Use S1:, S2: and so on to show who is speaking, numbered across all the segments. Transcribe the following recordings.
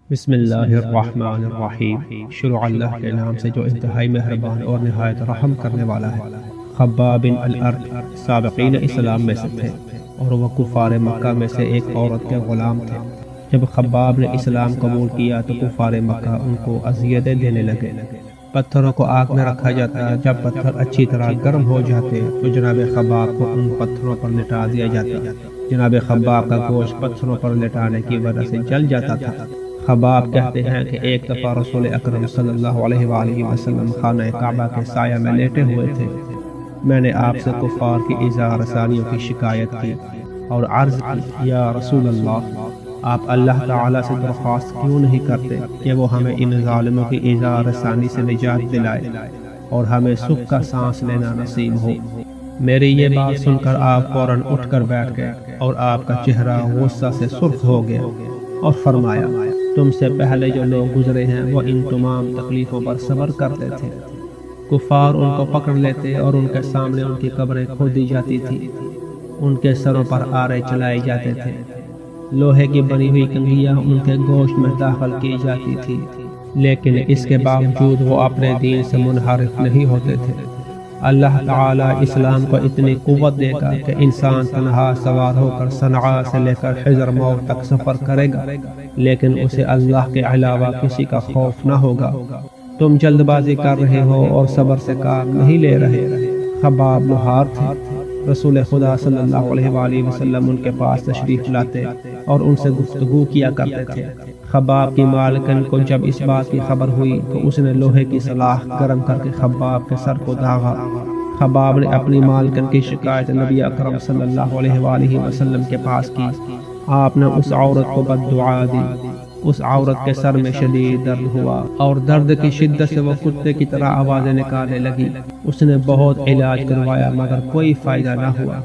S1: بسم اللہ الرحمن الرحیم۔ شروع اللہ کے نام سے جو انتہائی مہربان اور نہایت رحم کرنے والا ہے۔ خباب بن الارت سابقین اسلام میں سے تھے اور وہ کفار مکہ میں سے ایک عورت کے غلام تھے۔ جب خباب نے اسلام قبول کیا تو کفار مکہ ان کو اذیتیں دینے لگے۔ پتھروں کو آگ میں رکھا جاتا، جب پتھر اچھی طرح گرم ہو جاتے تو جناب خباب کو ان پتھروں پر لٹا دیا جاتا۔ جناب خباب کا گوشت پتھروں پر لٹانے کی وجہ سے جل جاتا تھا۔ خباب کہتے ہیں کہ ایک دفعہ رسول اکرم صلی اللہ علیہ وآلہ وسلم خانہ کعبہ کے سایہ میں لیٹے ہوئے تھے۔ میں نے آپ سے کفار کی ایذا رسانیوں کی شکایت کی اور عرض کی، یا رسول اللہ، آپ اللہ تعالیٰ سے درخواست کیوں نہیں کرتے کہ وہ ہمیں ان ظالموں کی ایذا رسانی سے نجات دلائے اور ہمیں سکھ کا سانس لینا نصیب ہو۔ میری یہ بات سن کر آپ فوراً اٹھ کر بیٹھ گئے اور آپ کا چہرہ غصہ سے سرخ ہو گیا اور فرمایا، تم سے پہلے جو لوگ گزرے ہیں وہ ان تمام تکلیفوں پر صبر کرتے تھے۔ کفار ان کو پکڑ لیتے اور ان کے سامنے ان کی قبریں کھودی جاتی تھی، ان کے سروں پر آرے چلائے جاتے تھے، لوہے کی بنی ہوئی کنگھیاں ان کے گوشت میں داخل کی جاتی تھی، لیکن اس کے باوجود وہ اپنے دین سے منحرف نہیں ہوتے تھے۔ اللہ تعالیٰ اسلام کو اتنی قوت دے گا کہ انسان تنہا سوار ہو کر صنعاء سے لے کر حضرموت تک سفر کرے گا، لیکن اسے اللہ کے علاوہ کسی کا خوف نہ ہوگا۔ تم جلد بازی کر رہے ہو اور صبر سے کام نہیں لے رہے۔ خباب لوہار تھے۔ رسول خدا صلی اللہ علیہ وآلہ وسلم ان کے پاس تشریف لاتے اور ان سے گفتگو کیا کرتے تھے۔ خباب کی مالکن کو جب اس بات کی خبر ہوئی تو اس نے لوہے کی سلاخ گرم کر کے خباب کے سر کو داغا۔ خباب نے اپنی مالکن کی شکایت نبی اکرم صلی اللہ علیہ وآلہ وسلم کے پاس کی۔ آپ نے اس عورت کو بد دعا دی۔ اس عورت کے سر میں شدید درد ہوا اور درد کی شدت سے وہ کتے کی طرح آوازیں نکالنے لگی۔ اس نے بہت علاج کروایا مگر کوئی فائدہ نہ ہوا۔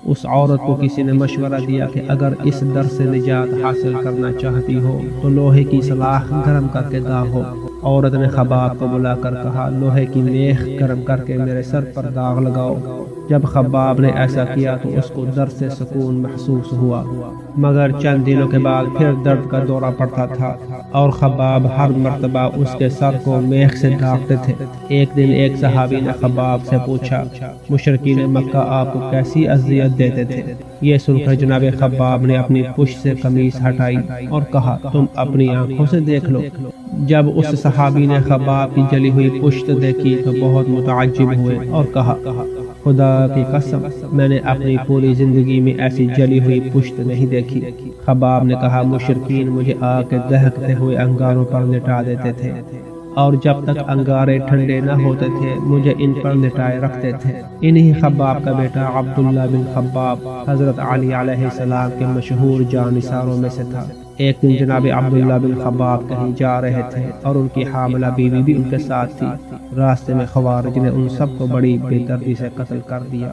S1: اس عورت کو کسی نے مشورہ دیا کہ اگر اس درد سے نجات حاصل کرنا چاہتی ہو تو لوہے کی سلاخ گرم کر کے داغو۔ عورت نے خباب کو بلا کر کہا، لوہے کی میخ گرم کر کے میرے سر پر داغ لگاؤ۔ جب خباب نے ایسا کیا تو اس کو درد سے سکون محسوس ہوا، مگر چند دنوں کے بعد پھر درد کا دورہ پڑتا تھا اور خباب ہر مرتبہ اس کے سر کو میخ سے داغتے تھے۔ ایک دن ایک صحابی نے خباب سے پوچھا، مشرکین مکہ آپ کو کیسی اذیت دیتے تھے؟ یہ سن کر جناب خباب نے اپنی پشت سے قمیص ہٹائی اور کہا، تم اپنی آنکھوں سے دیکھ لو۔ جب اس صحابی نے خباب کی جلی ہوئی پشت دیکھی تو بہت متعجب ہوئے اور کہا، خدا کی قسم، میں نے اپنی پوری زندگی میں ایسی جلی ہوئی پشت نہیں دیکھی۔ خباب نے کہا، مشرکین مجھے آگ کے دہکتے ہوئے انگاروں پر لٹا دیتے تھے اور جب تک انگارے ٹھنڈے نہ ہوتے تھے مجھے ان پر لٹائے رکھتے تھے۔ انہی خباب کا بیٹا عبداللہ بن خباب حضرت علی علیہ السلام کے مشہور جانثاروں میں سے تھا۔ ایک دن جناب عبداللہ بن خباب کہیں جا رہے تھے اور ان کی حاملہ بیوی بھی ان کے ساتھ تھی۔ راستے میں خوارج نے ان سب کو بڑی بے دردی سے قتل کر دیا۔